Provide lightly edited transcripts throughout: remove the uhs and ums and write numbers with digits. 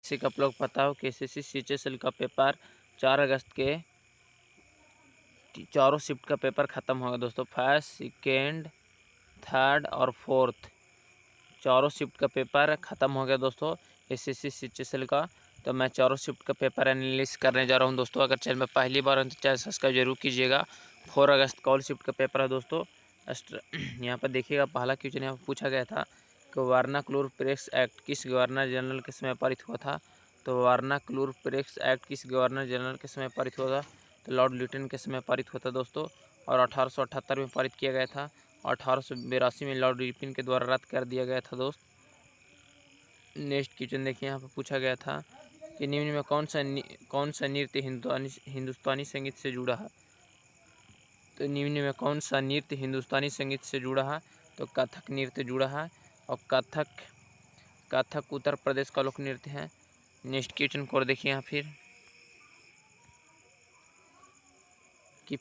जैसे कि आप लोग पता हो कि एसएससी सीएचएसएल का पेपर 4 अगस्त के चारों शिफ्ट का पेपर ख़त्म होगा दोस्तों। फर्स्ट, सेकेंड, थर्ड और फोर्थ चारों शिफ्ट का पेपर ख़त्म हो गया दोस्तों एसएससी सीएचएसएल का। तो मैं चारों शिफ्ट का पेपर एनालिसिस करने जा रहा हूं दोस्तों। अगर चैनल में पहली बार तो चैनल सब्सक्राइब जरूर कीजिएगा। 4 अगस्त का ऑल शिफ्ट का पेपर है दोस्तों। यहाँ पर देखिएगा पहला क्वेश्चन यहाँ पर पूछा गया था कि वर्नाक्लूर प्रेस एक्ट किस गवर्नर जनरल के समय पारित हुआ था। तो वर्नाक्लूर प्रेस एक्ट किस गवर्नर जनरल के समय पारित हुआ था। तो लॉर्ड लिटन के समय पारित हुआ था दोस्तों और 1878 में पारित किया गया था। 1882 में लॉर्ड रिपन के द्वारा रद्द कर दिया गया था दोस्त। नेक्स्ट क्वेश्चन देखिए यहाँ पर पूछा गया था कि निम्न में कौन सा नृत्य हिंदुस्तानी संगीत से जुड़ा है। तो निम्न में कौन सा नृत्य हिंदुस्तानी संगीत से जुड़ा है। तो कथक नृत्य जुड़ा है और कथक उत्तर प्रदेश का लोक नृत्य है। नेक्स्ट क्वेश्चन को देखिए यहाँ फिर कि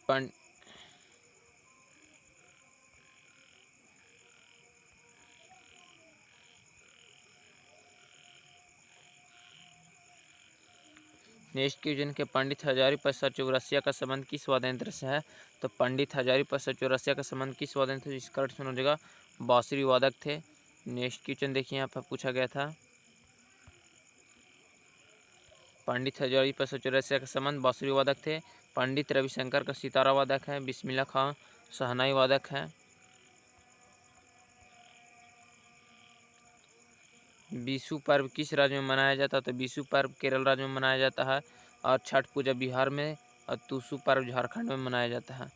नेक्स्ट क्वेश्चन के पंडित हजारी प्रसाद चौरसिया का संबंध किस वाद्ययंत्र से है। तो पंडित हजारी प्रसाद चौरसिया का संबंध किस वाद्ययंत्र से, इसका करेक्ट हो जाएगा बांसुरी वादक थे। नेक्स्ट क्वेश्चन देखिए यहाँ पर पूछा गया था पंडित हजारी प्रसाद चौरसिया का संबंध बांसुरी वादक थे। पंडित रविशंकर का सितारा वादक है। बिस्मिल्लाह खां शहनाई वादक है। बिशु पर्व किस राज्य में मनाया जाता है। तो बिशु पर्व केरल राज्य में मनाया जाता है और छठ पूजा बिहार में और टूसू पर्व झारखंड में मनाया जाता है।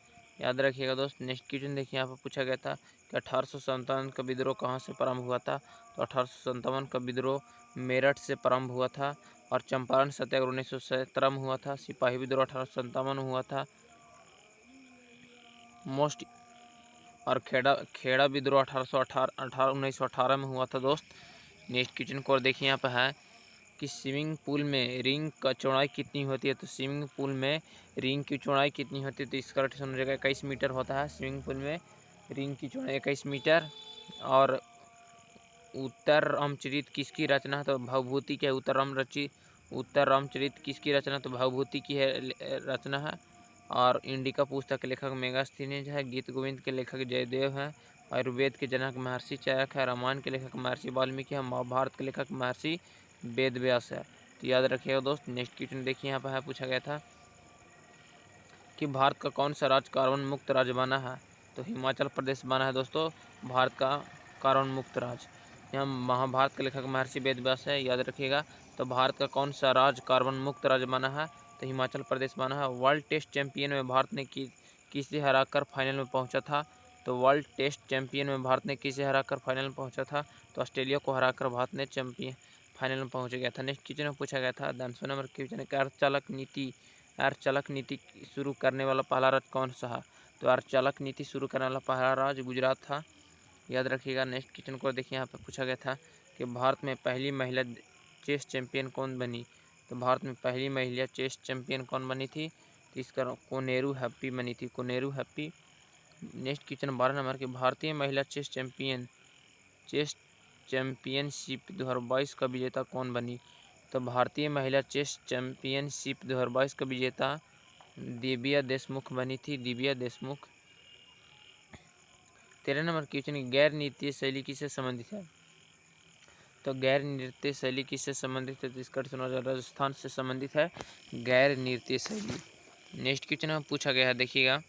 याद रखिएगा दोस्त। नेक्स्ट क्वेश्चन देखिए यहाँ पर पूछा गया था कि 1857 का विद्रोह कहाँ से प्रारंभ हुआ था। तो 1857 का विद्रोह मेरठ से प्रारंभ हुआ था और चंपारण सत्याग्रह 1917 में हुआ था। सिपाही विद्रोह 1857 में हुआ था मोस्ट और खेड़ा विद्रोह 1918 में हुआ था दोस्त। नेक्स्ट क्वेश्चन को देखिए यहाँ पर है कि स्विमिंग पूल में रिंग का चौड़ाई कितनी होती है। तो स्विमिंग पूल में रिंग की चौड़ाई कितनी होती है। तो इसका करेक्ट हो जाएगा 21 मीटर होता है। स्विमिंग पूल में रिंग की चौड़ाई 21 मीटर। और उत्तर रामचरित किसकी रचना है। तो भवभूति की है। उत्तर रामचरित किसकी रचना। तो भवभूति की है रचना है। और इंडिका पुस्तक के लेखक मेगास्थनीज है। गीत गोविंद के लेखक जयदेव हैं। आयुर्वेद के जनक महर्षि चरक है। रामायण के लेखक महर्षि वाल्मीकि है। महाभारत के लेखक महर्षि वेद व्यास है। तो याद रखिएगा दोस्त। नेक्स्ट क्वेश्चन देखिए यहाँ पर पूछा गया था कि भारत का कौन सा राज्य कार्बन मुक्त राज्य बना है। तो हिमाचल प्रदेश बना है दोस्तों भारत का कार्बन मुक्त राज्य। यहाँ महाभारत के लेखक महर्षि वेद व्यास है। याद रखिएगा। तो भारत का कौन सा राज्य कार्बन मुक्त राज्य बना है। तो हिमाचल प्रदेश बना है। वर्ल्ड टेस्ट चैंपियन में भारत ने किसे हराकर फाइनल में पहुंचा था। तो वर्ल्ड टेस्ट चैंपियन में भारत ने किसे हराकर फाइनल में पहुंचा था। तो ऑस्ट्रेलिया को हराकर भारत ने चैंपियन फाइनल में पहुंच गया था। नेक्स्ट क्वेश्चन में पूछा गया था 10 नंबर क्वेश्चन है अर्धचालक नीति शुरू करने वाला पहला राज्य कौन सा है। तो अर्धचालक नीति शुरू करने वाला पहला राज्य गुजरात था। याद रखिएगा। नेक्स्ट क्वेश्चन को देखिए यहाँ पर पूछा गया था कि भारत में पहली महिला चेस चैंपियन कौन बनी। तो भारत में पहली महिला चेस चैंपियन कौन बनी थी। तो इसका कोनेरू हैप्पी बनी थी। Koneru happy. Next question 12 number के भारतीय महिला चेस चैंपियनशिप 2022 का विजेता कौन बनी। तो भारतीय महिला चेस चैंपियनशिप 2022 का विजेता दिव्या देशमुख बनी थी। दिव्या देशमुख। 13 नंबर क्वेश्चन गैर नृत्य शैली किससे संबंधित है। तो गैर नृत्य शैली किससे संबंधित है। तो इसका राजस्थान से संबंधित है गैर नृत्य शैली। नेक्स्ट क्वेश्चन में पूछा गया है देखिएगा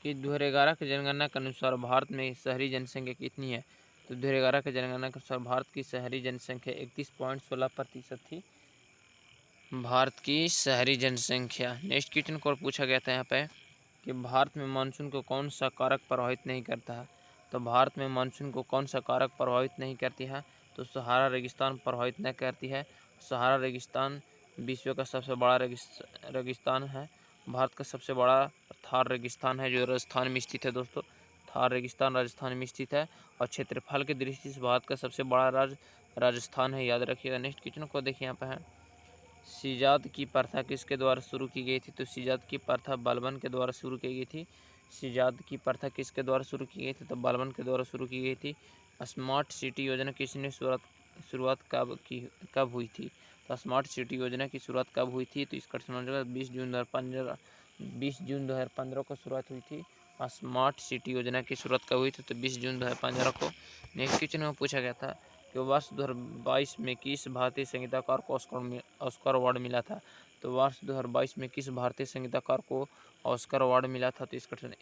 कि 2011 की जनगणना के अनुसार भारत में शहरी जनसंख्या कितनी है। तो 2011 की जनगणना के अनुसार भारत की शहरी जनसंख्या 31.16% थी। भारत की शहरी जनसंख्या। नेक्स्ट क्वेश्चन को पूछा गया था यहाँ पे कि भारत में मानसून को कौन सा कारक प्रभावित नहीं करता है। तो भारत में मानसून को कौन सा कारक प्रभावित नहीं करती है। तो सहारा रेगिस्तान प्रभावित नहीं करती है। सहारा रेगिस्तान विश्व का सबसे बड़ा रेगिस्तान है। भारत का सबसे बड़ा थार रेगिस्तान है जो राजस्थान में स्थित है दोस्तों। थार रेगिस्तान राजस्थान में स्थित है और क्षेत्रफल की दृष्टि से भारत का सबसे बड़ा राज्य राजस्थान है। याद रखिएगा। नेक्स्ट क्वेश्चन को देखिए यहाँ पे है सिजात की प्रथा किसके द्वारा शुरू की गई थी। तो सिजात की प्रथा बलबन के द्वारा शुरू की गई थी। सिजात की प्रथा किसके द्वारा शुरू की गई थी। तो बलबन के द्वारा शुरू की गई थी। स्मार्ट सिटी योजना किसने शुरुआत कब हुई थी? तो स्मार्ट सिटी योजना की शुरुआत कब हुई थी? तो इसका ऑप्शन हो जाएगा 20 जून 2015। 20 जून 2015 को शुरुआत हुई थी। स्मार्ट सिटी योजना की शुरुआत कब हुई थी? तो 20 जून 2015 को। नेक्स्ट क्वेश्चन में पूछा गया था कि वर्ष 2022 में किस भारतीय संगीतकार को ऑस्कर अवार्ड मिला था? तो वर्ष 2022 में किस भारतीय संगीतकार को ऑस्कर अवार्ड मिला था? तो इसका ऑप्शन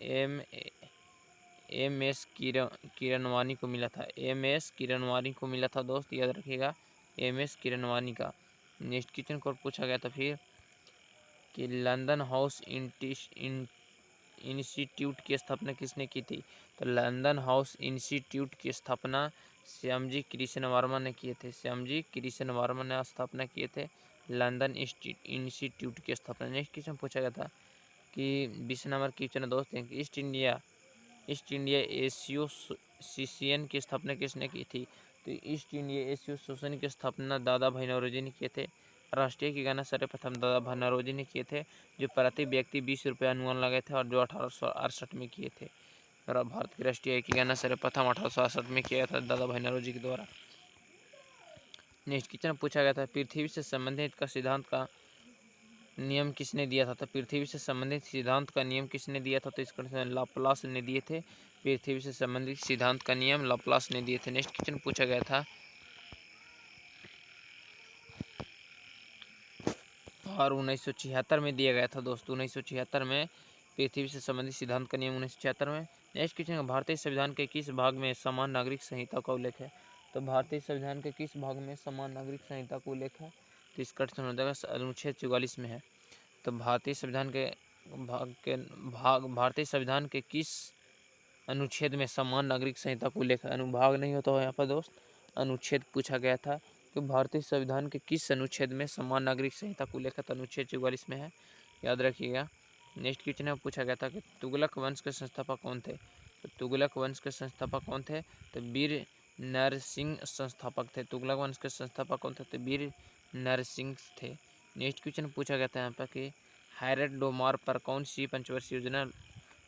एम एस किरनवानी को मिला था। एम एस किरनवानी को मिला था दोस्त, याद रखिएगा, एम एस किरनवानी का। नेक्स्ट क्वेश्चन को पूछा गया था फिर कि लंदन हाउस इंस्टीट्यूट की स्थापना किसने की थी? तो लंदन हाउस इंस्टीट्यूट की स्थापना श्यामजी कृष्ण वर्मा ने किए थे। श्यामजी कृष्ण वर्मा ने स्थापना किए थे लंदन इंस्टीट्यूट की स्थापना। नेक्स्ट क्वेश्चन पूछा गया था कि 20 नंबर क्वेश्चन दोस्त हैं कि ईस्ट इंडिया एसोसिएशन की स्थापना किसने की थी? तो ईस्ट इंडिया एसोसिएशन की स्थापना दादा भाई नौरोजी ने किए थे। राष्ट्रीय की गणना सर्वप्रथम दादा भाई नौरोजी ने किए थे, जो प्रति व्यक्ति 20 रुपये अनुमान लगे थे और जो 1868 में किए थे। और भारत की राष्ट्रीय की गणना सर्वप्रथम 1868 में किया था दादा भाई नौरोजी के द्वारा। नेक्स्ट क्वेश्चन पूछा गया था पृथ्वी से संबंधित का सिद्धांत का नियम किसने दिया था? तो पृथ्वी से संबंधित सिद्धांत का नियम किसने दिया था? तो इसका लाप्लास ने दिए थे। पृथ्वी से संबंधित सिद्धांत का नियम लाप्लास ने दिए थे। नेक्स्ट क्वेश्चन पूछा गया था और 1976 में दिया गया था दोस्तों। 1976 में पृथ्वी से संबंधित सिद्धांत का नियम 1976 में। नेक्स्ट क्वेश्चन, भारतीय संविधान के किस भाग में समान नागरिक संहिता का उल्लेख है? तो भारतीय संविधान के किस भाग में समान नागरिक संहिता का उल्लेख है? तो इसका अनुच्छेद 44 में है। तो भारतीय संविधान के किस अनुच्छेद में समान नागरिक संहिता को उल्लेख है? अनुभाग नहीं होता है यहाँ पर दोस्त, अनुच्छेद पूछा गया था कि भारतीय संविधान के किस अनुच्छेद में समान नागरिक संहिता को उल्लेख है? तो अनुच्छेद 44 में है, याद रखिएगा। नेक्स्ट क्वेश्चन में पूछा गया था कि तुगलक वंश के संस्थापक कौन थे? तो तुगलक वंश के संस्थापक कौन थे? तो वीर नरसिंह संस्थापक थे। तुगलक वंश के संस्थापक कौन थे? तो वीर नरसिंह थे। नेक्स्ट क्वेश्चन पूछा गया था यहाँ पर कि हैरड डोमार पर कौन सी पंचवर्षीय योजना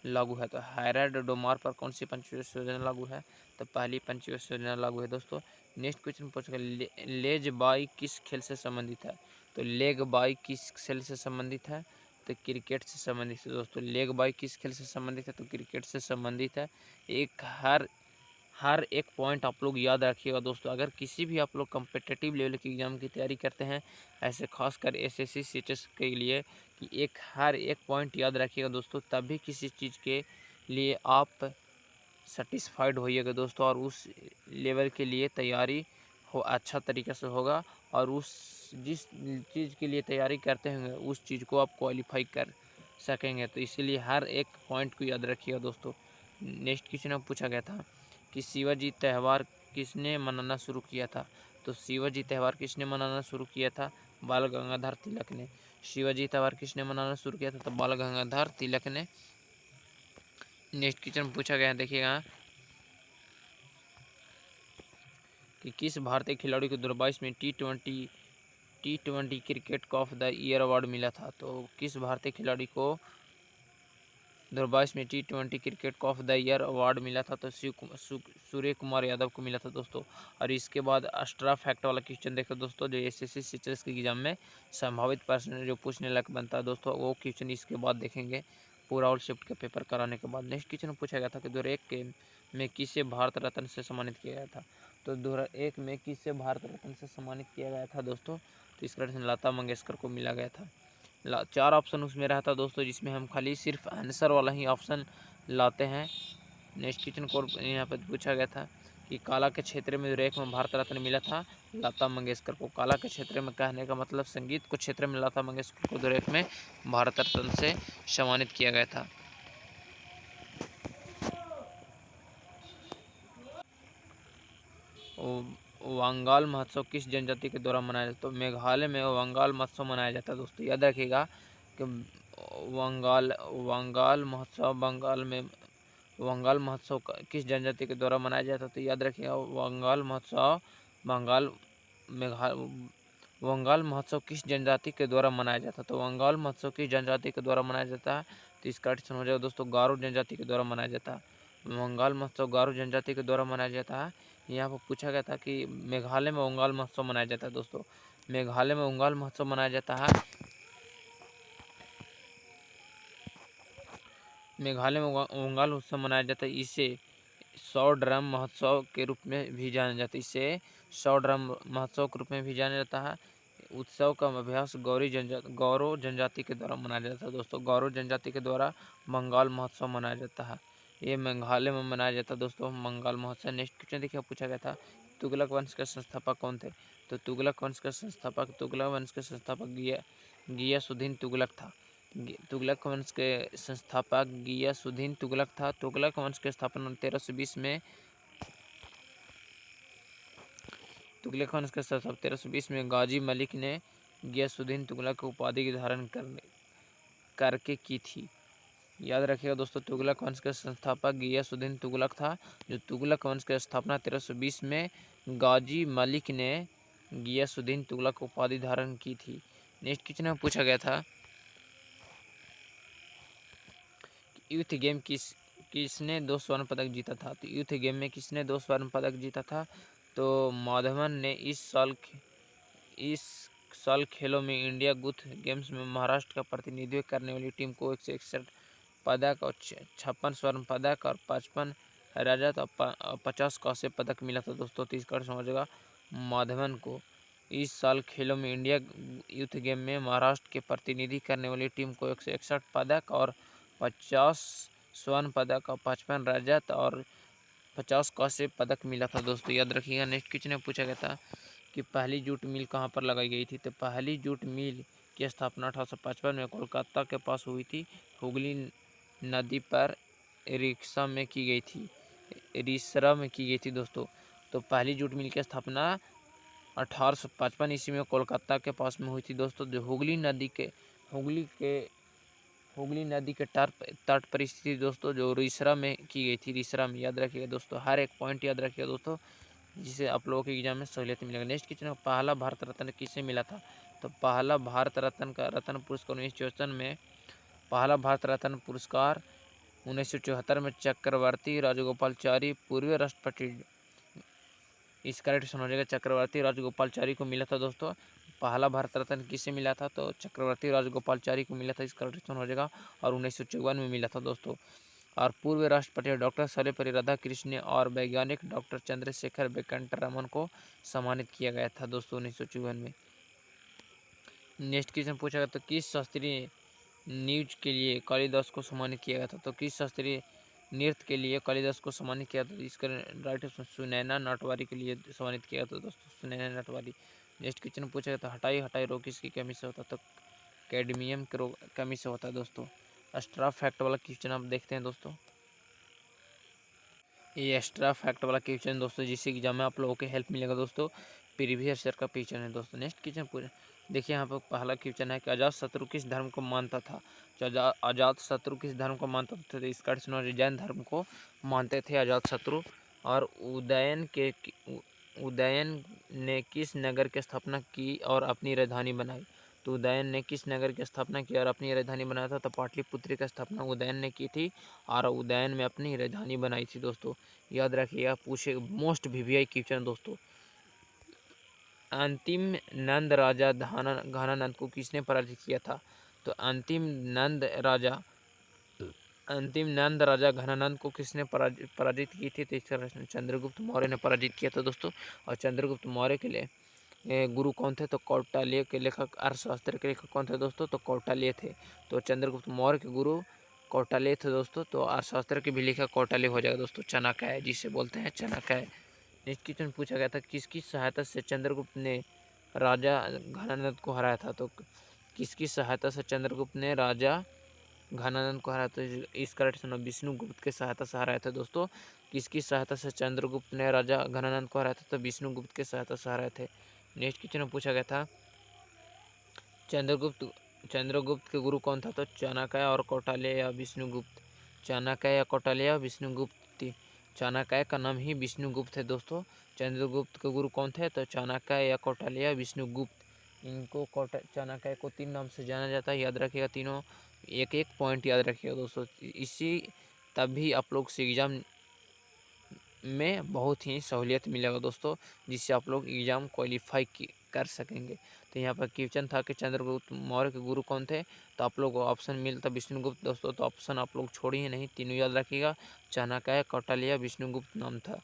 लागू है? तो हैरड डोमार पर कौन सी पंचवर्षीय योजना लागू है? तो पहली पंचवर्षीय योजना लागू है दोस्तों। नेक्स्ट क्वेश्चन पूछा गया लेज बाई किस खेल से संबंधित है? तो लेग बाई किस खेल से संबंधित है? तो क्रिकेट से संबंधित है दोस्तों। लेग बाई किस खेल से संबंधित है? तो क्रिकेट से संबंधित है। हर एक पॉइंट आप लोग याद रखिएगा दोस्तों। अगर किसी भी आप लोग कम्पिटिटिव लेवल के एग्ज़ाम की तैयारी करते हैं, ऐसे खासकर एसएससी सीटेट के लिए, कि हर एक पॉइंट याद रखिएगा दोस्तों, तभी किसी चीज़ के लिए आप सेटिस्फाइड होइएगा दोस्तों, और उस लेवल के लिए तैयारी हो अच्छा तरीके से होगा, और उस जिस चीज़ के लिए तैयारी करते होंगे उस चीज़ को आप क्वालिफाई कर सकेंगे। तो इसीलिए हर एक पॉइंट को याद रखिएगा दोस्तों। नेक्स्ट क्वेश्चन में पूछा गया था कि शिवाजी त्यौहार किसने मनाना शुरू किया था? तो शिवाजी त्यौहार किसने मनाना शुरू किया था? बाल गंगाधर तिलक ने। शिवाजी त्यौहार किसने मनाना शुरू किया था? तो बाल गंगाधर तिलक ने। नेक्स्ट क्वेश्चन पूछा गया, देखिएगा कि किस भारतीय खिलाड़ी को 2022 में टी20 cricket of the year award मिला था? तो किस भारतीय खिलाड़ी को 2022 में टी20 cricket of the year award मिला था? तो सूर्य कुमार यादव को मिला था दोस्तों। और इसके बाद एक्स्ट्रा फैक्ट वाला क्वेश्चन देखो दोस्तों, जो एसएससी सीटेट के एग्जाम में संभावित प्रश्न जो पूछने लायक बनता है दोस्तों, वो क्वेश्चन इसके बाद देखेंगे पूरा ऑल शिफ्ट का पेपर कराने के बाद। नेक्स्ट क्वेश्चन पूछा गया था कि 2001 में किसे भारत रत्न से सम्मानित किया गया था? तो 2001 में किसे भारत रत्न से सम्मानित किया गया था दोस्तों? तो इसका लता मंगेशकर को मिला गया था। 4 ऑप्शन उसमें रहता दोस्तों, जिसमें हम खाली सिर्फ आंसर वाला ही ऑप्शन लाते हैं। नेक्स्ट क्वेश्चन को यहाँ पर पूछा गया था कि कला के क्षेत्र में 2001 में भारत रत्न मिला था लता मंगेशकर को। कला के क्षेत्र में कहने का मतलब संगीत को क्षेत्र में लता मंगेशकर को 2001 में भारत रत्न से सम्मानित किया गया था। वांगाल महोत्सव किस जनजाति के द्वारा मनाया जाता है? तो मेघालय में वांगाल महोत्सव मनाया जाता है दोस्तों, याद रखिएगा कि वांगाल महोत्सव किस जनजाति के द्वारा मनाया जाता है? तो याद रखिएगा वांगाल महोत्सव किस जनजाति के द्वारा मनाया जाता है? तो वांगाल महोत्सव किस जनजाति के द्वारा मनाया जाता है? तो इसका ऑप्शन हो जाएगा दोस्तों गारो जनजाति के द्वारा मनाया जाता है। वांगाल महोत्सव गारो जनजाति के द्वारा मनाया जाता है। यहाँ पर पूछा गया था कि मेघालय में उंगाल महोत्सव मनाया जाता है दोस्तों। मेघालय में उंगाल महोत्सव मनाया जाता है। मेघालय में उंगाल उत्सव मनाया जाता है। इसे 100 ड्रम महोत्सव के रूप में भी जाना जाता है। इसे 100 ड्रम महोत्सव के रूप में भी जाना जाता है। उत्सव का अभ्यास गौरव जनजाति के द्वारा मनाया जाता है दोस्तों। गौरव जनजाति के द्वारा बंगाल महोत्सव मनाया जाता है। ये मेघालय में मनाया जाता है दोस्तों बंगाल महोत्सव। नेक्स्ट क्वेश्चन देखिए, पूछा गया था तुगलक वंश के संस्थापक कौन थे। तो तुगलक वंश के संस्थापक गियासुद्दीन तुगलक था। तुगलक वंश के संस्थापक गियासुद्दीन तुगलक था। तुगलक वंश की स्थापना 1320 में तुगलक वंश के संस्थापक 1320 में गाजी मलिक ने गियासुद्दीन तुगलक की उपाधि की धारण करके की थी। याद रखिएगा दोस्तों, तुगलक वंश के संस्थापक गियासुद्दीन तुगलक था। जो तुगलक वंश की स्थापना 1320 में गाजी मलिक ने गियासुद्दीन तुगलक उपाधि धारण की थी। नेक्स्ट क्वेश्चन में पूछा गया था यूथ गेम किसने 2 स्वर्ण पदक जीता था। तो यूथ गेम में किसने 2 स्वर्ण पदक जीता था। तो माधवन ने इस साल खेलों में इंडिया यूथ गेम्स में महाराष्ट्र का प्रतिनिधित्व करने वाली टीम को 161 पदक और 56 स्वर्ण पदक और 55 रजत और 50 कांस्य पदक मिला था दोस्तों। तो इसका समझेगा माधवन को इस साल खेलों में इंडिया यूथ गेम में महाराष्ट्र के प्रतिनिधि करने वाली टीम को 161 पदक और 50 स्वर्ण पदक और 55 रजत और 50 कांस्य पदक मिला था दोस्तों। याद रखिएगा। नेक्स्ट क्वेश्चन में पूछा गया था कि पहली जूट मिल कहाँ पर लगाई गई थी। तो पहली जूट मिल की स्थापना 1855 में कोलकाता के पास हुई थी। हुगली नदी पर रिक्शा में की गई थी रिसरा में की गई थी दोस्तों। तो पहली जूट मिल की स्थापना 1855 ईस्वी में कोलकाता के पास में हुई थी दोस्तों। जो हुगली नदी के तट पर स्थित दोस्तों, जो रिसरा में की गई थी। रिसरा में याद रखिएगा दोस्तों, हर एक पॉइंट याद रखिएगा दोस्तों, जिसे आप लोगों के एग्जाम में सहूलियत मिलेगा। नेक्स्ट क्वेश्चन, पहला भारत रत्न किसे मिला था। तो पहला भारत रत्न का रत्न पुरस्कार 1954 में पहला भारत रत्न पुरस्कार 1974 में चक्रवर्ती राजगोपालाचारी पूर्व राष्ट्रपति, इस करेक्ट समझिएगा, चक्रवर्ती राजगोपालाचारी को मिला था दोस्तों। पहला भारत रत्न किसे मिला था। तो चक्रवर्ती राजगोपालाचारी को मिला था, इस करेक्ट समझिएगा। और 1954 में मिला था दोस्तों। और पूर्व राष्ट्रपति डॉक्टर सर्वपल्ली राधाकृष्णन और वैज्ञानिक डॉक्टर चंद्रशेखर वेंकट रमन को सम्मानित किया गया था दोस्तों 1954 में। नेक्स्ट क्वेश्चन पूछा गया तो किस शास्त्रीय नृत्य के लिए कालिदास को सम्मानित किया गया था। तो किस शास्त्रीय नृत्य के लिए कालिदास को सम्मानित किया था। इसका राइट ऑप्शन सुनैना नटवारी के लिए सम्मानित किया था दोस्तों, सुनैना नटवारी। नेक्स्ट क्वेश्चन पूछा गया था हटाई रोग किसकी कमी से होता। तो कैडमियम की कमी से होता है दोस्तों। एक्स्ट्रा फैक्ट वाला क्वेश्चन आप देखते हैं दोस्तों। ये एक्स्ट्रा फैक्ट वाला क्वेश्चन दोस्तों, जिससे एग्जाम में आप लोगों को हेल्प मिलेगा दोस्तों। प्रीवियस ईयर का क्वेश्चन है दोस्तों। नेक्स्ट क्वेश्चन पूछे देखिए, यहाँ पर पहला क्वेश्चन है कि अजातशत्रु किस धर्म को मानता था। तो अजातशत्रु किस धर्म को मानता था। तो इसका जैन धर्म को मानते थे अजातशत्रु। और उदयन ने किस नगर की स्थापना की और अपनी राजधानी बनाई। तो उदयन ने किस नगर की स्थापना की और अपनी राजधानी बनाया था। तो पाटलिपुत्र की स्थापना उदयन ने की थी और उदयन में अपनी राजधानी बनाई थी दोस्तों। याद रखिएगा, पूछे मोस्ट वीवीआई क्वेश्चन दोस्तों। अंतिम नंद राजा घनानंद को किसने पराजित किया था। तो अंतिम नंद राजा घनानंद को किसने पराजित की थी। तो इसका चंद्रगुप्त मौर्य ने पराजित किया था दोस्तों। और चंद्रगुप्त मौर्य के लिए गुरु कौन थे। तो कौटिल्य के लेखक, अर्थशास्त्र के लेखक कौन थे दोस्तों। तो कौटिल्य थे। तो चंद्रगुप्त मौर्य के गुरु कौटिल्य थे दोस्तों। तो अर्थशास्त्र के भी लेखक कौटिल्य हो जाएगा दोस्तों। चाणक्य जिसे बोलते हैं चाणक्य। नेक्स्ट क्वेश्चन पूछा गया था किसकी सहायता से चंद्रगुप्त ने राजा घनानंद को हराया था। तो किसकी सहायता से चंद्रगुप्त ने राजा घनानंद को हराया। तो इस करेक्ट सुनो, विष्णुगुप्त के सहायता से हराया था दोस्तों। किसकी सहायता से चंद्रगुप्त ने राजा घनानंद को हराया था। तो विष्णुगुप्त के सहायता से हराए थे। नेक्स्ट क्वेश्चन में पूछा गया था चंद्रगुप्त के गुरु कौन था। तो चाणक्य और कौटिल्य या विष्णुगुप्त। चाणक्य या कौटिल्य या विष्णुगुप्त। चाणक्य का नाम ही विष्णुगुप्त है दोस्तों। चंद्रगुप्त के गुरु कौन थे। तो चाणक्य या कौटिल्य या विष्णुगुप्त। इनको चाणक्य को 3 नाम से जाना जाता है। याद रखिएगा तीनों, एक एक पॉइंट याद रखिएगा दोस्तों। इसी तभी आप लोग से एग्जाम में बहुत ही सहूलियत मिलेगा दोस्तों, जिससे आप लोग एग्ज़ाम क्वालिफाई कर सकेंगे। तो यहाँ पर क्वेश्चन था कि चंद्रगुप्त मौर्य के गुरु कौन थे, तो आप लोग को ऑप्शन मिलता विष्णुगुप्त दोस्तों, तो ऑप्शन आप लोग छोड़िए नहीं, तीनों याद रखिएगा। चाणक्य, कौटिल्य, विष्णुगुप्त नाम था,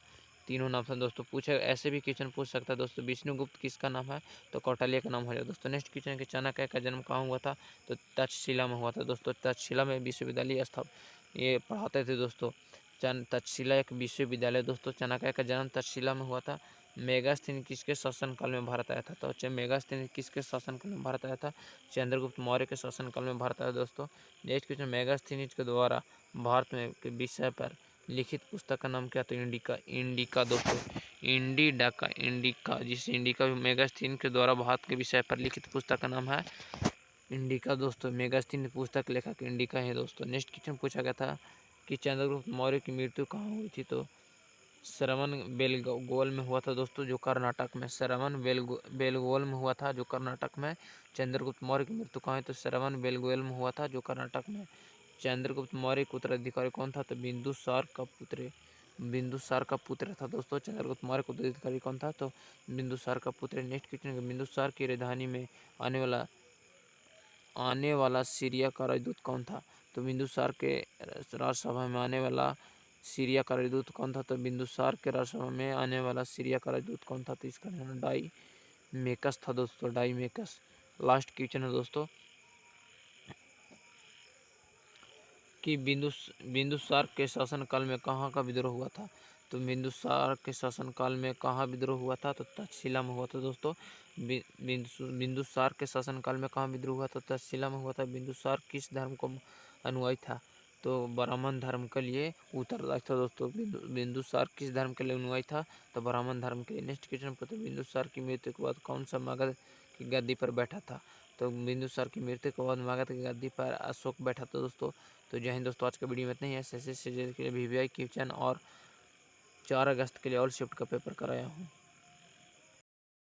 तीनों नाम से दोस्तों पूछे। ऐसे भी क्वेश्चन पूछ सकता है दोस्तों, विष्णुगुप्त किसका नाम है, तो कौटिल्य का नाम हो जाए दोस्तों। नेक्स्ट क्वेश्चन कि चाणक्य का जन्म कहाँ हुआ था, तो तक्षशिला में हुआ था दोस्तों। तक्षशिला में विश्वविद्यालय ये पढ़ाते थे दोस्तों। तक्षशिला एक विश्वविद्यालय दोस्तों। चाणक्य का जन्म तक्षशिला में हुआ था। मेगास्थनीज किसके शासनकाल में भारत आया था, तो मेगास्थनीज किसके शासनकाल में भारत आया था, चंद्रगुप्त मौर्य के शासनकाल में भारत आया दोस्तों। नेक्स्ट क्वेश्चन, मेगास्थनीज के द्वारा भारत में के विषय पर लिखित पुस्तक का नाम क्या, तो इंडिका दोस्तों, इंडिका जिस इंडिका मेगास्थनीज के द्वारा भारत के विषय पर लिखित पुस्तक का नाम है इंडिका दोस्तों। मेगास्थनीज पुस्तक लेखक इंडिका है दोस्तों। नेक्स्ट क्वेश्चन पूछा गया था कि चंद्रगुप्त मौर्य की मृत्यु कहाँ हुई थी, तो श्रवण बेलगोल में हुआ था दोस्तों, जो कर्नाटक में श्रवण बेलगोल में हुआ था, जो कर्नाटक में। चंद्रगुप्त मौर्य की मृत्यु कहाँ है, तो श्रवण बेलगोल में हुआ था, जो कर्नाटक में। चंद्रगुप्त मौर्य का उत्तराधिकारी कौन था, तो बिंदुसार का पुत्र था दोस्तों। चंद्रगुप्त मौर्य का उत्तराधिकारी कौन था, तो बिंदुसार का पुत्र। नेक्स्ट क्वेश्चन, बिंदुसार की राजधानी में आने वाला सीरिया का राजदूत कौन था, तो बिंदुसार के राजसभा में आने वाला सीरिया का राजदूत कौन था, तो बिंदुसार के राजसभा में आने वाला सीरिया का राजदूत कौन था, तो इसका नाम डाईमेकस था दोस्तों, डाईमेकस। लास्ट क्वेश्चन है दोस्तों कि बिंदुसार के शासनकाल में कहाँ का विद्रोह हुआ था, तो बिंदुसार के शासनकाल में कहाँ विद्रोह हुआ था, तो तक्षशिला में हुआ था दोस्तों। बिंदुसार के शासनकाल में कहाँ विद्रोह हुआ था, तक्षशिला में हुआ था। बिंदुसार किस धर्म को अनुयायी था, तो ब्राह्मण धर्म के लिए उत्तरदायी था दोस्तों। बिंदुसार किस धर्म के लिए अनुयायी था, तो ब्राह्मण धर्म के लिए। नेक्स्ट क्वेश्चन पर, बिंदुसार की मृत्यु के बाद कौन सा मगध की गद्दी पर बैठा था, तो बिंदुसार की मृत्यु के बाद मगध की गद्दी पर अशोक बैठा था दोस्तों। तो जय हिंद दोस्तों, आज का वीडियो में इतना ही है। एसएससी के लिए वीवीआई क्वेश्चन और 4 अगस्त के लिए ऑल शिफ्ट का पेपर कराया हूँ।